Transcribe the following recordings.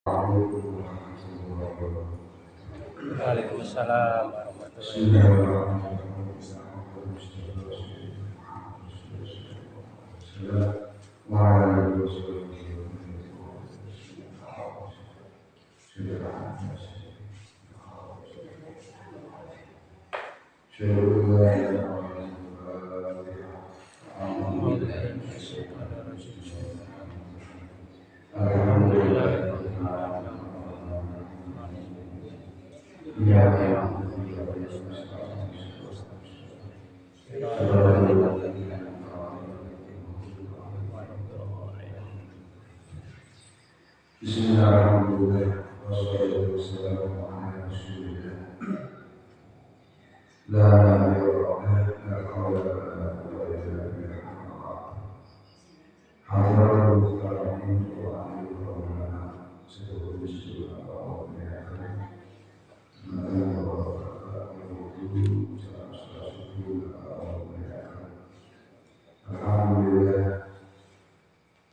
Waalaikumsalam warahmatullahi wabarakatuh. Bismillahirrahmanirrahim. Wassalatu wassalamu ala Rasulillah. La nabiyya ba'dahu, la hawla wa la quwwata illa billah. Hadratul Qur'an wa al-Qur'an seluruh muslim wa mu'min. Alhamdulillah,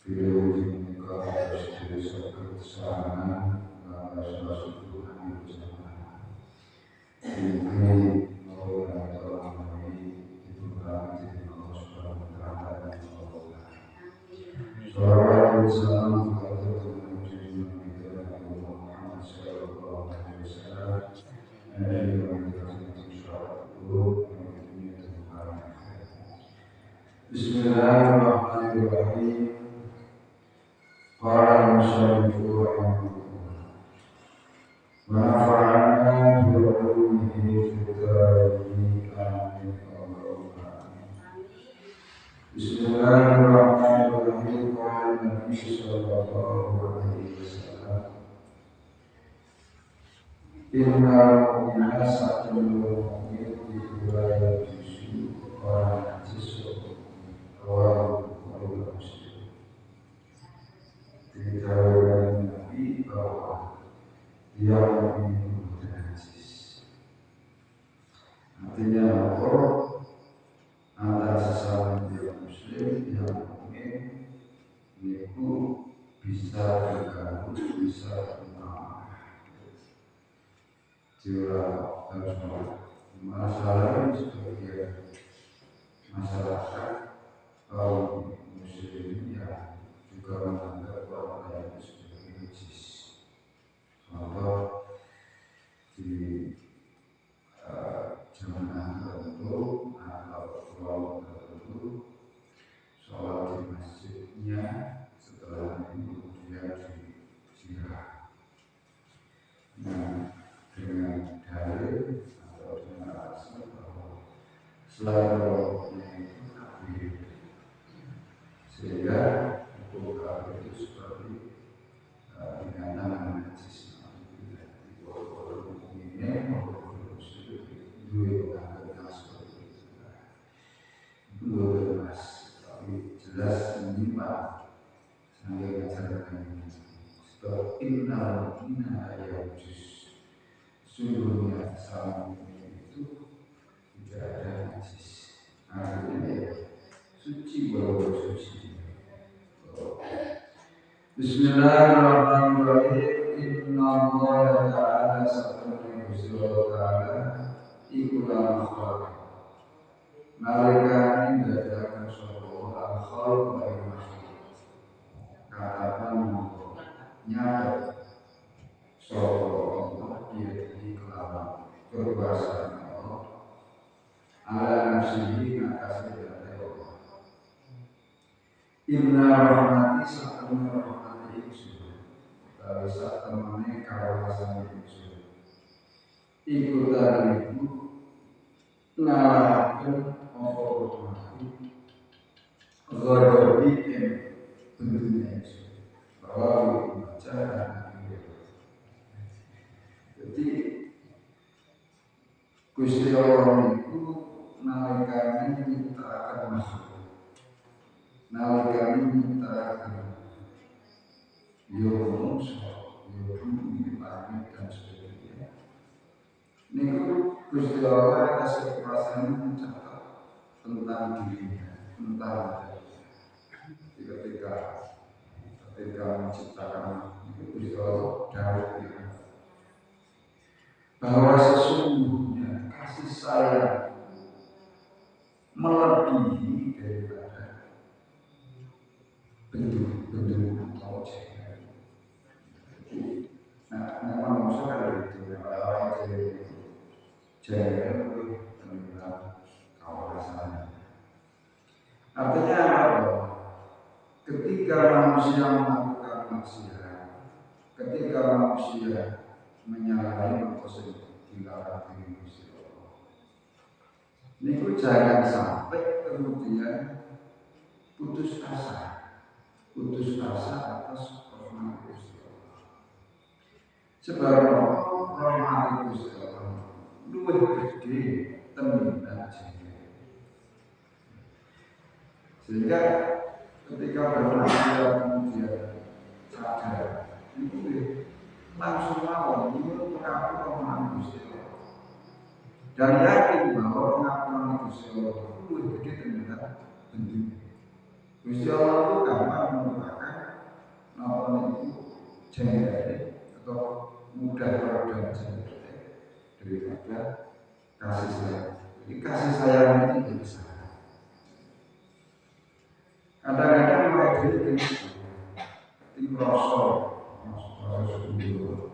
beliau menikah dari satu kesamaan salah satu Tuhan bersama. Ini mau kami itu kami Allah Subhanahu Wa Taala dan Allah. Salawat dan salam kepada Nabi Muhammad Sallallahu Alaihi Wasallam. Bismillahirrahmanirrahim. Qala musannifun rahimahullah. Wa nafa'ana bi ulumihi fid dharain amin. Bismillahirrahmanirrahim. Qala Nabi sallallahu alaihi wasallam. Inna mu'mina sa'atul mu'min dibuat jisu orang jisu orang muslim. Dikatakan Nabi bahwa dia mu'min najis. Artinya bahwa antara sesama dia muslim yang mu'min itu bisa terganggu, bisa juga harus masalah sebagai masyarakat kaum muslim yang juga menganggap bahwa itu sebagai najis. Contoh di zaman tertentu atau pulau tertentu, sholat di masjidnya setelah itu dia disiram. Dengan dalil atau dengan alasan bahwa selalu itu kafir, sehingga hukum kafir itu seperti binatang najis. Walaupun mukminnya maupun muslim itu menganggapnya seperti itu. Itu jelas, tapi jelas menyimpang sampai ajaran ini. Sebab innal mu'mina yajuz. Sungguhnya sama itu tidak ada najis. Artinya ya suci bahwa suci. Bismillahirrahmanirrahim. Inna Allah Ta'ala sabdana Gusti Ta'ala ikulah makhluk. Malaikat ini dadakan sebuah al-khalq bagi makhluk. Katakan nyata sebuah Allah yaitu kelawan kekuasaan Allah ala nafsihi nakasih dari Allah. Inna rahmati sa'atuna rahmati iksu dari saat temannya kawasan iksu ikutan itu ngalahkan otomatis ghadabi yang bentuknya iksu bahwa membaca dan jadi Gusti Allah itu nalikane nyiptakan makhluk, nalikane nyiptakan manusia, bumi, langit dan sebagainya. Niku Gusti Allah atas kekuasaan mencatat tentang dirinya, tentang ketika menciptakan itu Gusti Daud bahwa sesungguhnya kasih sayang melebihi daripada bentuk-bentuk atau cahaya. Nah, memang manusia kan itu orang cahaya itu menurut kawasan. Artinya apa? Ketika manusia melakukan maksiat, ketika manusia menyalahi maksud dilarang diri Gusti Allah, niku jangan sampai kemudian putus asa atas rahmat Gusti Allah. Sebab rahmat Gusti Allah luwih gede tenimbang jenenge. Sehingga ketika bermaksiat kemudian sadar, itu langsung mawon itu pengakuan Gusti Allah. Dan yakin bahwa pengakuan Gusti Allah itu lebih gede tenimbang bentuk. Gusti Allah itu gampang melupakan apa itu jengkel atau mudah meredam jengkel daripada kasih sayang. Jadi kasih sayang itu besar. Kadang-kadang mereka itu tim rosol, rosol dulu,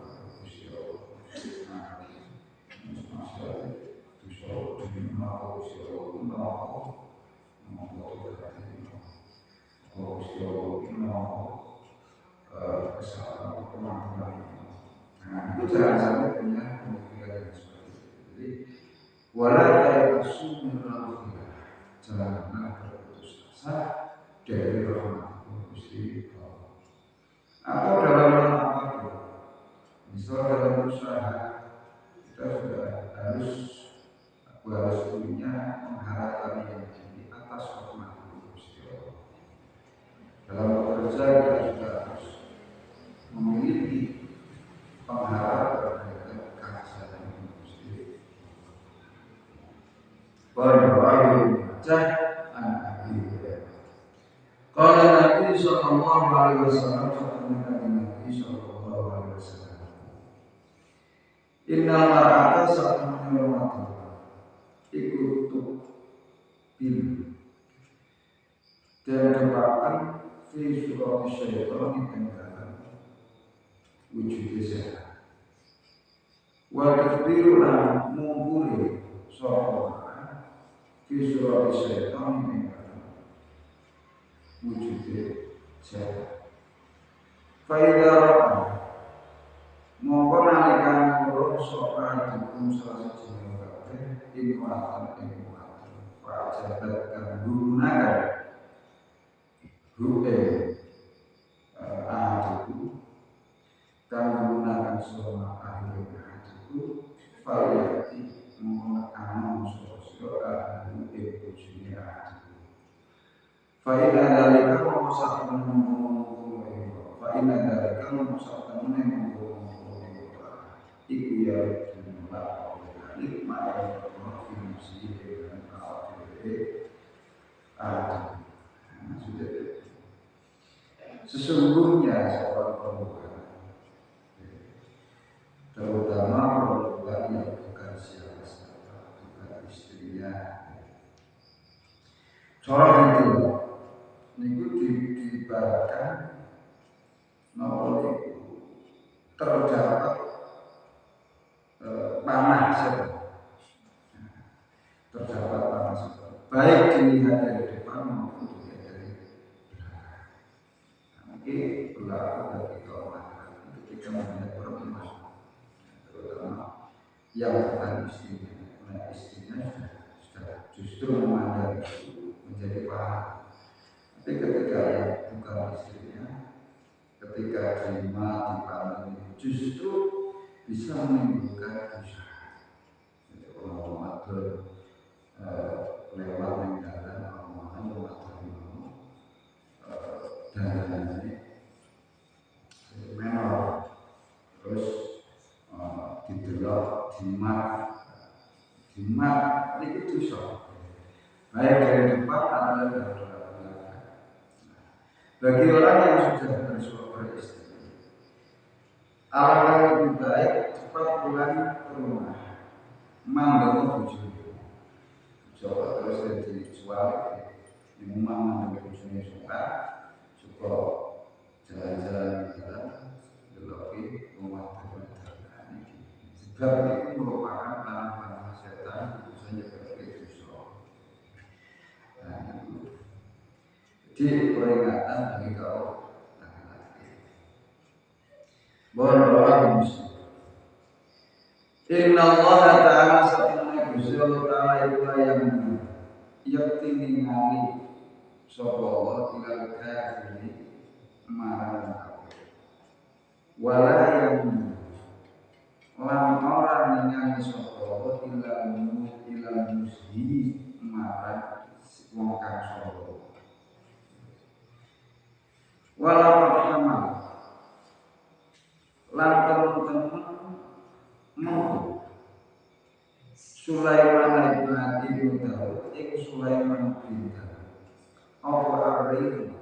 itu jangan sampai punya pemikiran yang seperti itu. Jadi, walau kayak asumir janganlah berputus asa dari rahmat Gusti Allah. Atau dalam apapun, misal dalam usaha kita sudah harus punya mengharapkan yang di atas rahmat Gusti Allah. Dalam bekerja kita juga harus memiliki pengharapan terhadap kasih Gusti Allah. Qala Nabi sallallahu alaihi wasallam Nabi sallallahu alaihi wasallam Inna mar'ata sa'atun yawmati ikutuk bil dan dapatkan fi surat syaitan yang dalam wujud sehat wa takbiru lan mumpuli sapa fi surat syaitan yang wujudnya sehat. Faidah mongko nalikan nurut sopan dikum salah satu kabeh imatan fajabat kan gunakan ruke ahadiku kan gunakan selama akhir ahadiku faiyati menggunakan sosok ahadiku wujudnya ahadiku Fa'inna dalika memusahkan Fa'inna dalika memusahkan Iku ya jumlah nikmat yang berfungsi dengan sesungguhnya seorang perempuan terutama perempuan yang bukan siapa-siapa, bukan istrinya seorang itu niku diibaratkan nopo terdapat panah terdapat panah baik dilihat dari depan maupun dilihat dari belakang. Ini berlaku bagi kaum laki-laki ketika melihat perempuan, terutama yang bukan istrinya. Nah, istrinya sudah justru memandang itu menjadi panah. Tapi ketika yang bukan istrinya, ketika terima dipandang justru bisa menimbulkan dosa. Jadi orang matur lewat menjalan orang matur dan ini menor terus didelok jimat itu dosa. Baik dari depan atau dari belakang. Bagi orang yang sudah beristri, Alangkah lebih baik cepat pulang ke rumah. Mandangnya bujur. Coba terus jadi suami. Ibu mama dengan bujurnya suka jalan-jalan di jalan, geloki rumah tangga ini. Sebab itu merupakan tanah-tanah setan, misalnya seperti itu. Jadi peringatan bagi kau laki-laki. Berdoa muslim. Inna Allah Ta'ala satuna Gusti Allah Ta'ala itulah yang yakti ningali sapa Allah ilal kafiri marang kafir. Wala yang lan ora ningali sapa Allah ilal musyi marang wong kang sombong. Wala marhamal lan temen-temen mau Sulaiman ibn Daud iku Sulaiman bin Daud apa arif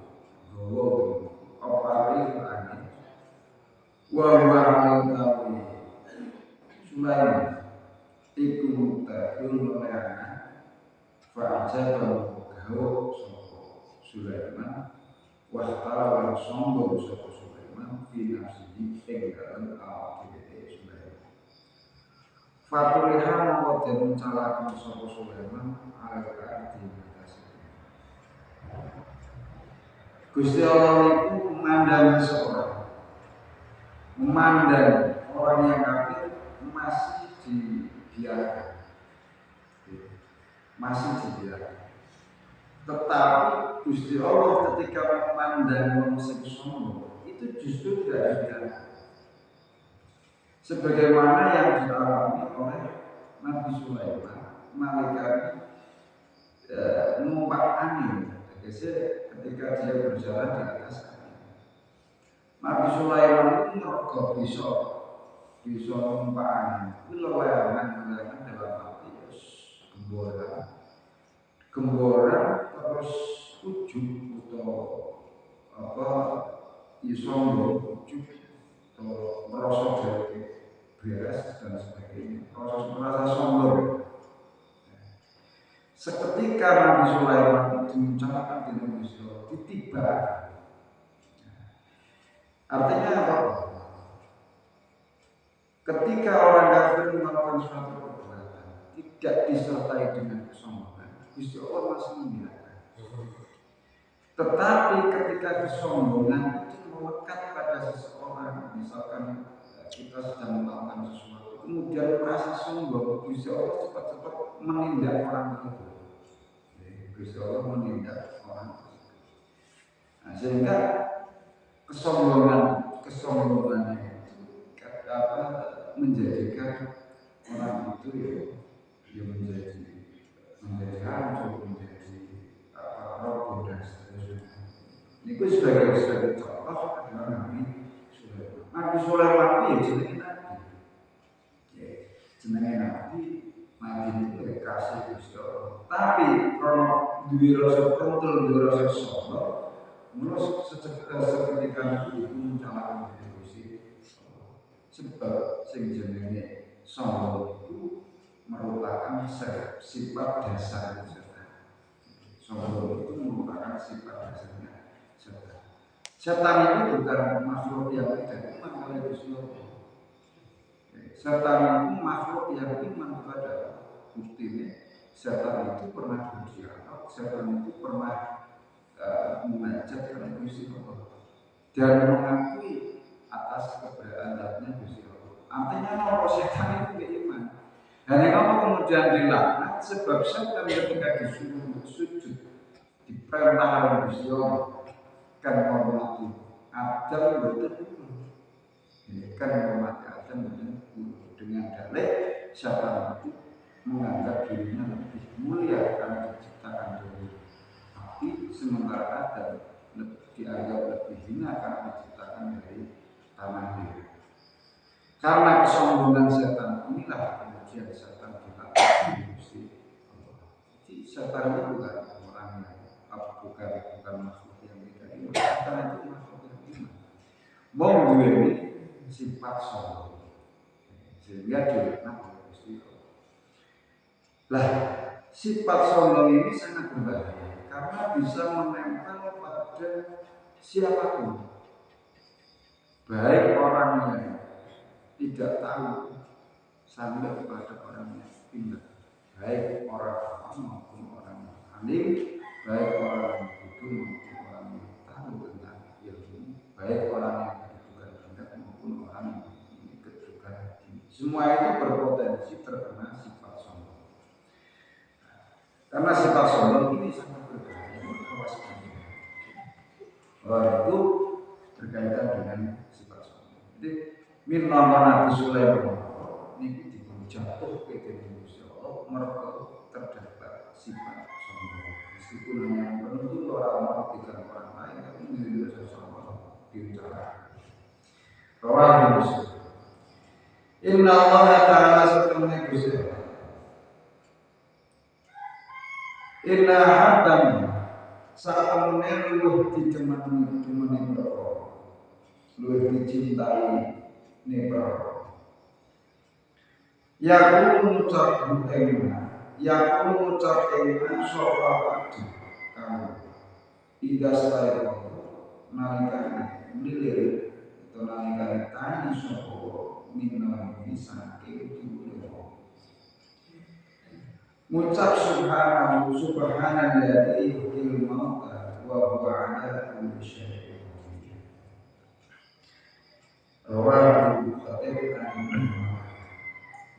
gowo apa arif angin wa ma'alikawi Sulaiman iku mutahul melayana fa'ajabah gawo sopo Sulaiman wahtara sombong sopo Sulaiman fi nafsihi ing dalem awake Sulaiman. Fatuliha mongko den mencalaken sapa Sulaiman ala di atas. Gusti Allah itu memandang seorang, memandang orang yang kafir masih dibiarkan, masih dibiarkan. Tetapi Gusti Allah ketika memandang manusia sombong itu justru tidak dibiarkan. Sebagaimana yang dialami oleh Nabi Sulaiman, malaikat numpak angin, ketika dia berjalan di atas angin. Nabi Sulaiman itu mergo bisa numpak angin. Itu layangan dalam arti gemboran terus ujub atau sombong ujub atau merasa jadi beres dan sebagainya, merasa sombong. Seketika Nabi Sulaiman itu mencatatkan di Indonesia tiba. Artinya apa? Ketika orang kafir melakukan suatu perbuatan tidak disertai dengan kesombongan, Gusti Allah masih membiarkan. Tetapi ketika kesombongan itu melekat pada seseorang, misalkan kita sedang melakukan sesuatu, kemudian merasa sombong, Gusti Allah cepat-cepat menindak orang tersebut. Gusti Allah menindak orang tersebut. Nah, sehingga kesombongannya itu menjadikan orang itu ya menjadi hancur, menjadi roboh dan seterusnya. Ini sebagai contoh adalah Nabi Sulaiman. Nabi Sulaiman itu ya jenenge Nabi. Ya, jenenge Nabi itu dikasih Gusti Allah. Tapi kalau duwe rasa kontrol, duwe rasa sombong, mulai seketika itu mencalakan diri Gusti Allah. Sebab sing jenenge sombong itu merupakan sifat dasar setan. Sombong itu merupakan sifat dasarnya setan. Setan itu bukan makhluk yang tidak iman oleh Gusti Allah. Setan itu makhluk yang iman kepada Allah. Buktinya setan itu pernah berdialog, setan itu pernah mengajak kepada Gusti Allah dan mengakui atas keberadaannya Gusti Allah. Artinya kalau setan itu beriman. Dan kalau kemudian dilaknat sebab setan ketika disuruh sujud diperintah oleh Gusti Allah kan menghormati Adam betul, kan menghormati Adam betul dengan dalil setan itu menganggap dirinya lebih mulia karena diciptakan dari api, sementara Adam dianggap lebih hina karena diciptakan dari tanah liat. Karena kesombongan setan inilah kemudian setan dilatih Gusti Allah. Jadi setan itu bukan orang yang bukan makhluk yang tidak iman. Setan itu makhluk yang iman. Bom duwe sifat sombong, sehingga dilaknat oleh Gusti Allah. Lah, sifat sombong ini sangat berbahaya karena bisa menempel pada siapapun, baik orang yang tidak tahu sampai kepada orang yang pintar, baik orang awam maupun orang yang alim, baik orang yang bodoh maupun orang yang tahu tentang ilmu, baik orang yang kedudukan rendah maupun orang yang memiliki kedudukan tinggi. Semua itu berpotensi terkena sifat sombong. Karena sifat sombong ini sangat berbahaya, awas kalian. Itu berkaitan dengan sifat sombong. Jadi minna Nabi Sulaiman ini jatuh ke Gusti Allah mereka terdapat sifat sombong. Meskipun hanya menuntut orang tidak orang lain, tapi menjadi rasa sombong diucapkan. Rawahu Muslim. Inna Allah Ta'ala sebenarnya Gusti Allah. Inna hadam saat temen luwih dicemani berkor, luwih dicintai nebro. Yakun ngucap engna sopa adi kamu idas lain nalikane milir atau nalikane tani sopo minum bisa kehidupan. Ngucap subhanahu subhanalladzi yuhyil mauta wa huwa ala kulli syai'in qadir. Rawahu Bukhari.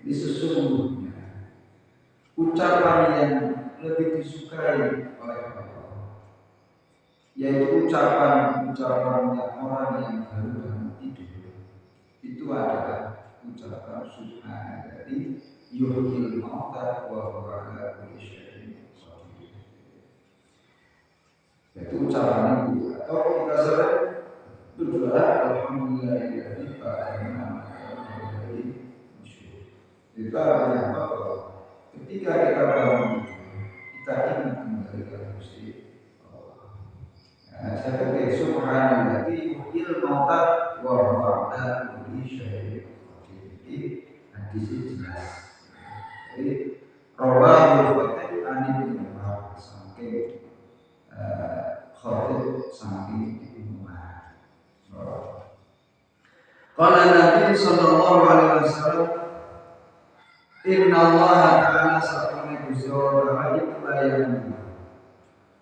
Ini sesungguhnya ucapan yang lebih disukai oleh Allah, yaitu ucapannya orang yang baru bangun tidur, itu adalah ucapan subhanalladzi yuhyil mauta wa huwa ala kulli syai'in qadir. Yaitu ucapan itu, atau kita sering berdoa alhamdulillahilladzi ba'ana dari itu artinya apa? Ketika kita bangun kita ingat kembali ke Gusti Allah. Saya kata subhanalladzi yuhyil mauta wa huwa ala kulli syai'in qadir. Hadis ini jelas. Jadi rawahu Bukhari ani bin Umar saking Khatib saking Ibnu Umar. Qala Nabi sallallahu alaihi wasallam Inna Allah Ta'ala satune Gusti Allah iku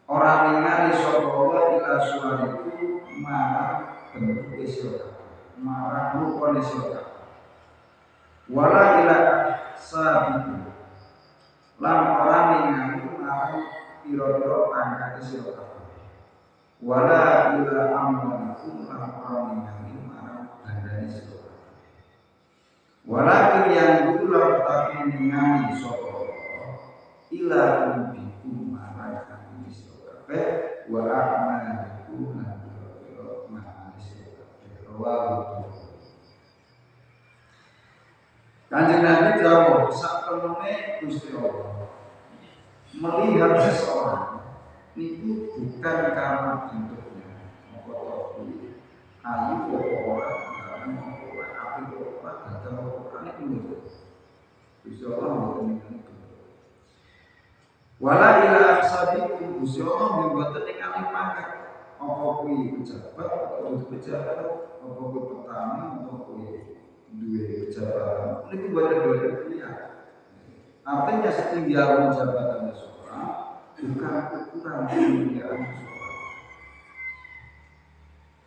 orang ningali sapa Allah ila suariku marang bentuk sira marang rupane sira wala ila sabiku lan orang ningali marang pira-pira pangkat sira wala ila amwalikum lan orang ningali marang bandane sira. Walakin yang dulu tapi ningali sapa ila ubiku marang kami sira wa a'maliku lan biro marang sira rawahu. Kanjeng Nabi jawab sak temene Gusti Allah melihat seseorang itu bukan karena bentuknya apa ayu apa orang api orang atau orang itu Gusti Allah mboten itu. Wala ila aksabikum Gusti Allah mboten ningali pangkat apa kuwi pejabat atau pejabat apa kuwi petani atau kuwi duwe jabatan. Ini buatan kuliah. Artinya setinggi jabatan seseorang bukan ukuran kemuliaan seseorang.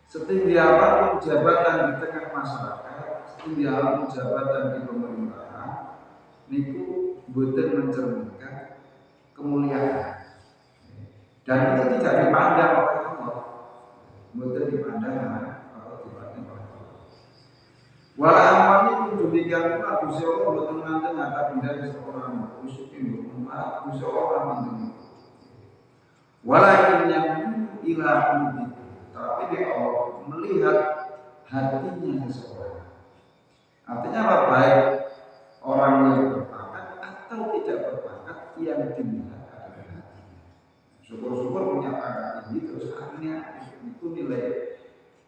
Setinggi apapun jabatan di tengah masyarakat, setinggi apapun jabatan di pemerintahan, niku boten mencerminkan kemuliaan. Dan itu tidak dipandang oleh Allah, boten dipandang atau dipandang oleh Allah. Walau amani pun demikian pula Gusti Allah boten mandeng atas benda seorang usukin berumah, Gusti Allah mandeng. Walakin yang ilah tapi dia Allah melihat hatinya seseorang. Artinya apa? Baik orang yang berpangkat atau tidak berpangkat yang dilihat adalah hatinya. Syukur-syukur punya pangkat tinggi terus akhirnya itu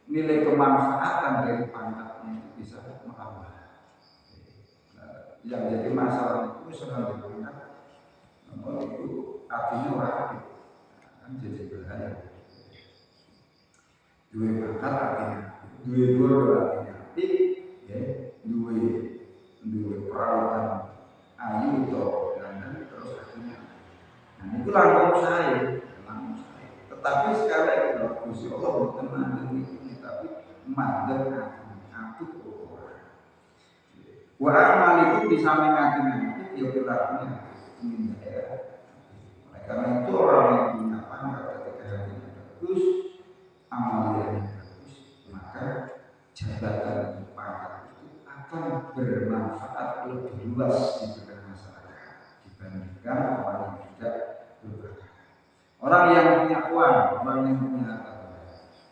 nilai kemanfaatan dari pangkatnya itu bisa melawan. Yang jadi masalah itu selalu digunakan nomor itu artinya orang kan jadi bahaya. Dua bakat artinya, dua guru artinya, ya, dua perawatan ayu atau dan terus artinya. Nah itu langsung saya. Tetapi sekarang itu Gusti Allah bukan mandeng ini, tapi mandeng aku orang. Wa amal itu bisa mengakibatkan ya perilakunya ingin daerah. Oleh karena itu orang yang punya pangkat ketika hatinya bagus, amalnya bagus, maka jabatan pangkat itu akan bermanfaat lebih luas di tengah masyarakat dibandingkan orang yang tidak berbakat. Orang yang punya uang, orang yang punya harta,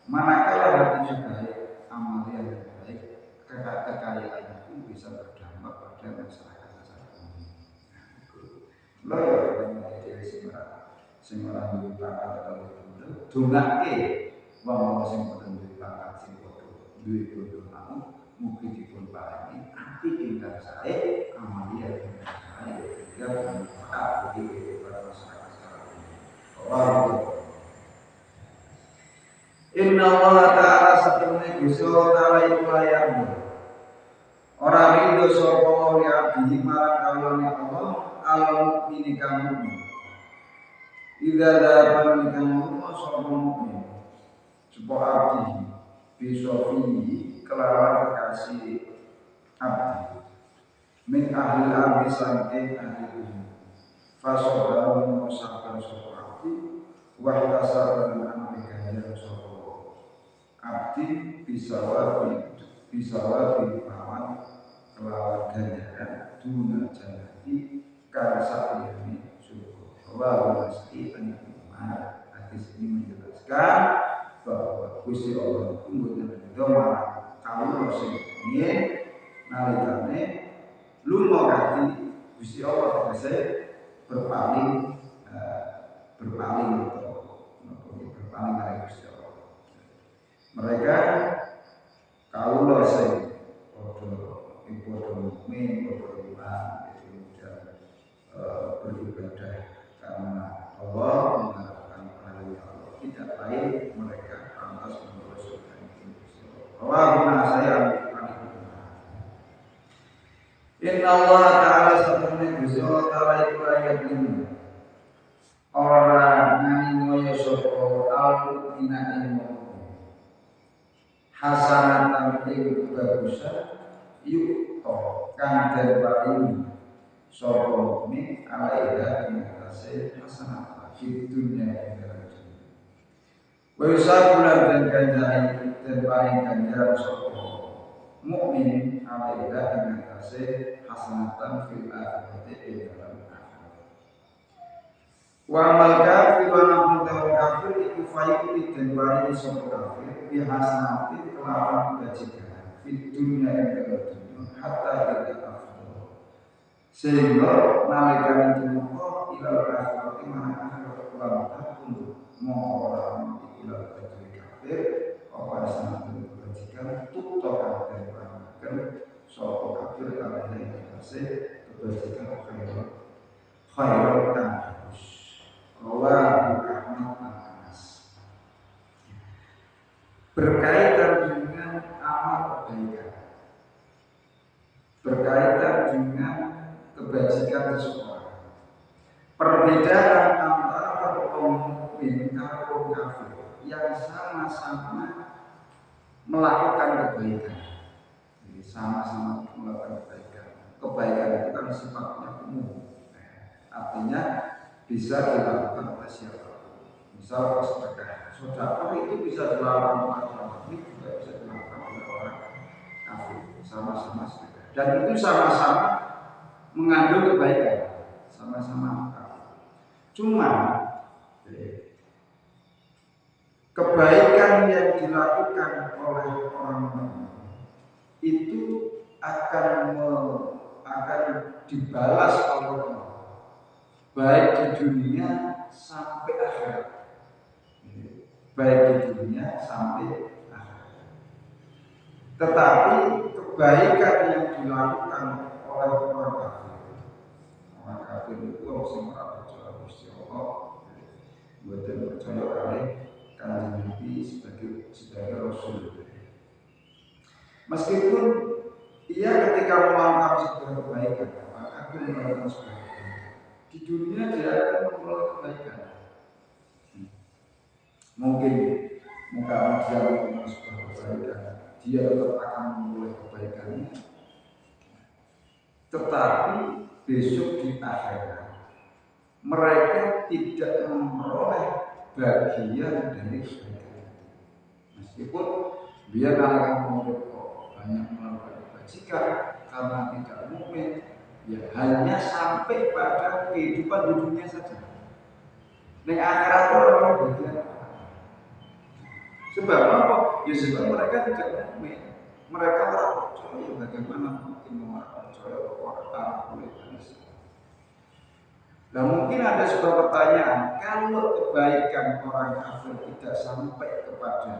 manakala hatinya baik, amalnya yang baik, kekayaan itu bisa berdampak pada masyarakat secara umum. Lo ya sing ora duwe pangkat atau dongake wong sing boten duwe pangkat sing duwe bodo mau mugi dipun paringi ati ingkang sae amalnya ingkang sae sehingga bermanfaat bagi masyarakat secara umum. Inna Allah Ta'ala sepenuhnya Gusti Allah Ta'ala itu layaknya orang rindu sapa wa abdi marang kawulane Allah alam ini kamu idza dapat kamu sapa mukmin sapa abdi bisofi kelawan kasih abdi min ahli abdi saking ahli fasodaru musaban sapa abdi wa tasaban an ganjar sapa abdi bisa wafi paman kelawan ganjaran duna janati karsa ini syukur bahwa mesti penyimpan hadis ini menjelaskan bahwa Gusti Allah itu benar-benar marah kalau sing ingin nalikane lunga hati Gusti Allah tegese berpaling dari Gusti Allah. Mereka kaulah sing padha mukmin, padha iman, kemudian beribadah karena Allah mengharapkan pahala Allah. Tidak lain mereka pantas menurut surga itu. Allah saya Inna Allah Ta'ala sebenarnya Gusti Allah Ta'ala itu ayat ini orang nani moyo sopo al-mu'mina ilmu hasanatan ing bagusan yuk kang den paring sapa mukmin alaiha ing atase hasanat fid dunya ing dalam dunya. Wa yusabulan den ganjaran den paring ganjaran sapa mukmin alaiha ing atase hasanatan fil akhirati ing dalam akhirat. Wa amal kafir wa amal kafir iku fayuti den paring sapa kafir bi hasanatin kelawan kebajikan di dunia yang kedua hatta tidak afdol sehingga nalikan itu moko ilal akhirat mana akhirat kelamatan untuk mau orang ilal kedua kafir apa asanatin kebajikan tutokan dan peranakan soal kafir kalau yang dikasih kebajikan khairat dan harus Allah berkaitan dengan amal kebaikan, berkaitan dengan kebajikan seseorang. Perbedaan antara kaum mukmin dan kaum kafir yang sama-sama melakukan kebaikan, jadi sama-sama melakukan kebaikan. Kebaikan itu kan sifatnya umum, artinya bisa dilakukan oleh siapapun. Misal sedekah, sedekah itu bisa dilakukan oleh orang mukmin, juga bisa dilakukan oleh orang kafir, sama-sama sedekah. Dan itu sama-sama mengandung kebaikan, sama-sama kafir. Cuma kebaikan yang dilakukan oleh orang mukmin itu akan dibalas oleh Allah, baik di dunia sampai akhirat. Baik di dunia sampai akhirat. Tetapi kebaikan yang dilakukan oleh orang kafir itu orang sing ora percaya Gusti Allah, mboten percaya kali Kanjeng Nabi sebagai Rasul. Meskipun ia ketika melakukan sebuah kebaikan, maka melakukan sebuah kebaikan di dunia dia akan memperoleh kebaikan. Mungkin dia melakukan sebuah kebaikan, dia tetap akan memperoleh kebaikannya. Tetapi besok di akhirat mereka tidak memperoleh bagian dari kebaikan. Meskipun dia akan banyak melakukan kebajikan karena tidak mukmin, ya hanya sampai pada kehidupan di dunia saja. Di akhirat orang bagian. Sebab apa? Ya sebab mereka tidak mukmin. Mereka tidak percaya bagaimana mungkin orang percaya orang kulit manusia. Nah mungkin ada sebuah pertanyaan, kalau kebaikan orang kafir tidak sampai kepada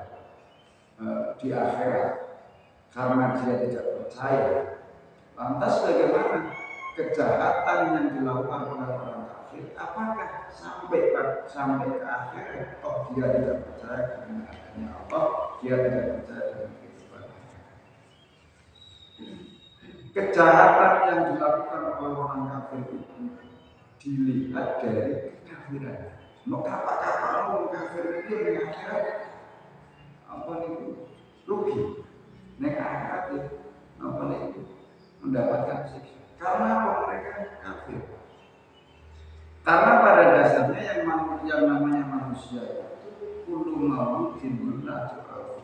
di akhirat karena dia tidak percaya, lantas bagaimana kejahatan yang dilakukan oleh orang kafir? Apakah sampai ke akhirat dia tidak percaya dengan adanya Allah, dia tidak percaya dengan kehidupan? Kejahatan yang dilakukan oleh orang kafir itu dilihat dari kekafiran. Maka apa-apa orang kafir itu yang akhirat apa itu rugi. Nek akhirat itu apa itu mendapatkan siksa. Karena apa mereka kafir? Karena pada dasarnya yang namanya manusia itu kullu mauludin yuladu ala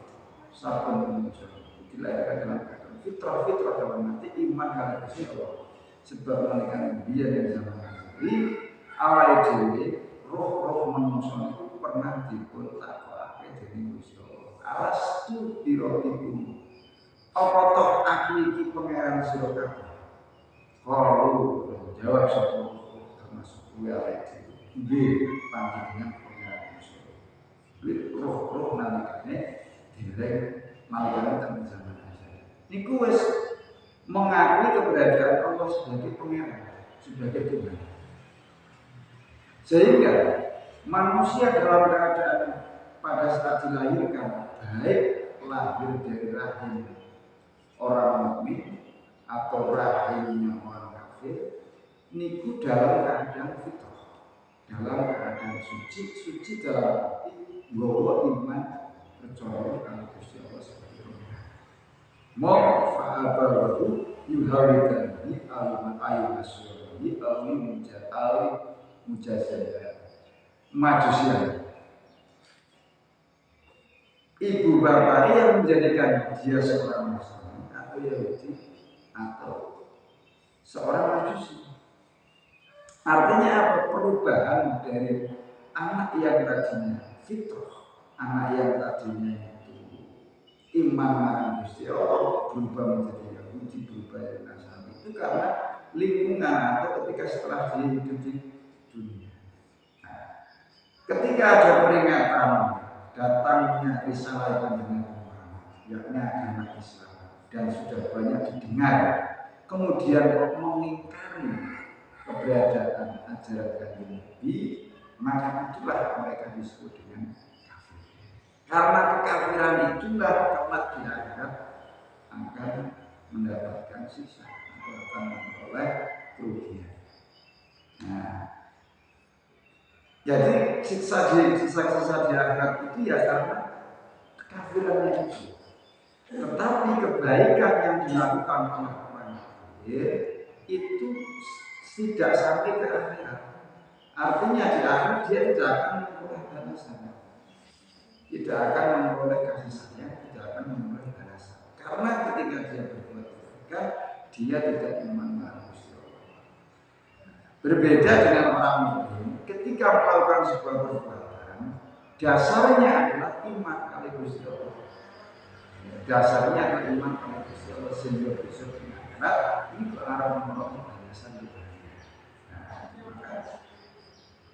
sabun manusia dilahirkan dalam keadaan fitrah dalam hati iman kepada Gusti Allah. Sebab mereka dia yang zaman asli awal dewi roh manusia itu pernah dipun takwake dening Gusti Allah. Alas tu birotikum. Apa toh aku iki pangeran sira kabeh? Kalau jawab satu termasuk kuwi awal dewi. Nggih panjenengan pangeran Gusti Allah. Roh nalikane direng malaikat ten zaman asli. Niku wis mengakui keberadaan Allah sebagai pangeran, sebagai Tuhan. Sehingga manusia dalam keadaan pada saat dilahirkan, baik lahir dari rahim orang mukmin atau rahimnya orang kafir, niku dalam keadaan fitrah, dalam keadaan suci dalam arti bahwa iman percaya kalau Gusti Allah sebagai Tuhan. Mau fa'abahu yuhawidani aliman ayu asyurani ali mujazaya majusian. Ibu bapak yang menjadikan dia seorang Muslim atau Yahudi atau seorang Majusi. Artinya apa? Perubahan dari anak yang tadinya fitrah, anak yang tadinya iman Gusti Allah berubah menjadi Yahudi, berubah menjadi Nasrani itu karena lingkungan atau ketika setelah dia hidup di dunia. Nah, ketika ada peringatan datangnya risalah Nabi Muhammad, yakni agama Islam, dan sudah banyak didengar, kemudian mengingkari keberadaan ajaran Kanjeng Nabi, maka itulah mereka disebut dengan kafir. Karena kekafiran itulah kelak di akhirat akan mendapatkan siksa atau akan memperoleh kerugian. Nah, jadi siksa di akhirat itu ya karena kekafirannya itu. Tetapi kebaikan yang dilakukan oleh orang kafir itu tidak sampai ke akhirat. Artinya di akhirat dia tidak akan memperoleh balasan, tidak akan memperoleh kasih sayang, tidak akan memperoleh balasan. Karena ketika dia berbuat kebaikan, dia tidak iman kepada Gusti Allah. Berbeda dengan orang mukmin, ketika melakukan sebuah perbuatan, dasarnya adalah iman kepada Gusti Allah. Dasarnya adalah iman kepada Gusti Allah sehingga besok di akhirat ini berarah memperoleh balasan di dunia.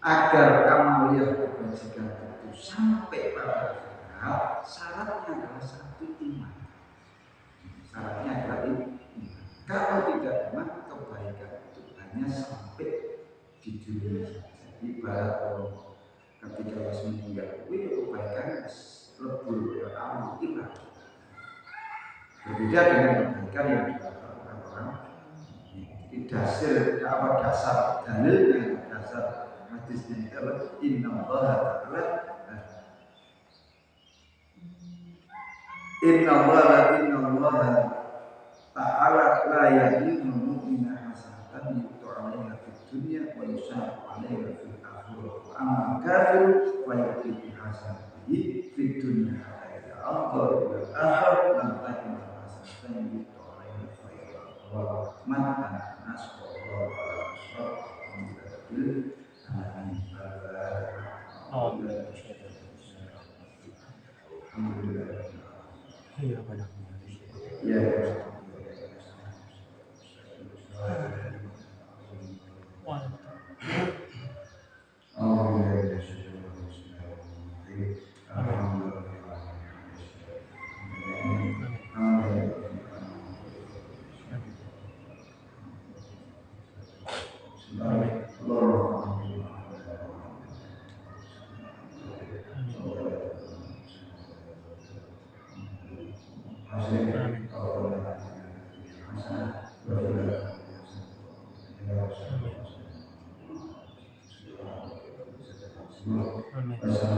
Agar kamaliyah kebajikan itu sampai pada akhirat, syaratnya adalah satu iman. Syaratnya adalah ini. Kalau tidak iman, kebaikan itu hanya sampai di dunia saja. Ibarat ketika harus meninggal, itu kebaikan lebur ya Allah hilang. Berbeda dengan kebaikan yang dilakukan orang. Dasar dalilnya, dasar hadisnya itu adalah Inna Allah ta'ala la yadlimu mu'mina hasanatan yu'tu 'alaiha fid dunya wa yusabu 'alaiha fil akhirah. Amma kafir wa yu'ti hasanatihi fid dunya hatta Allah ila akhir lam takun hasanatan yu'tu 'alaiha khairan. Wa man nasrallahu ala nasrul alamin. Alhamdulillah. Iya benar. Ya. Amin.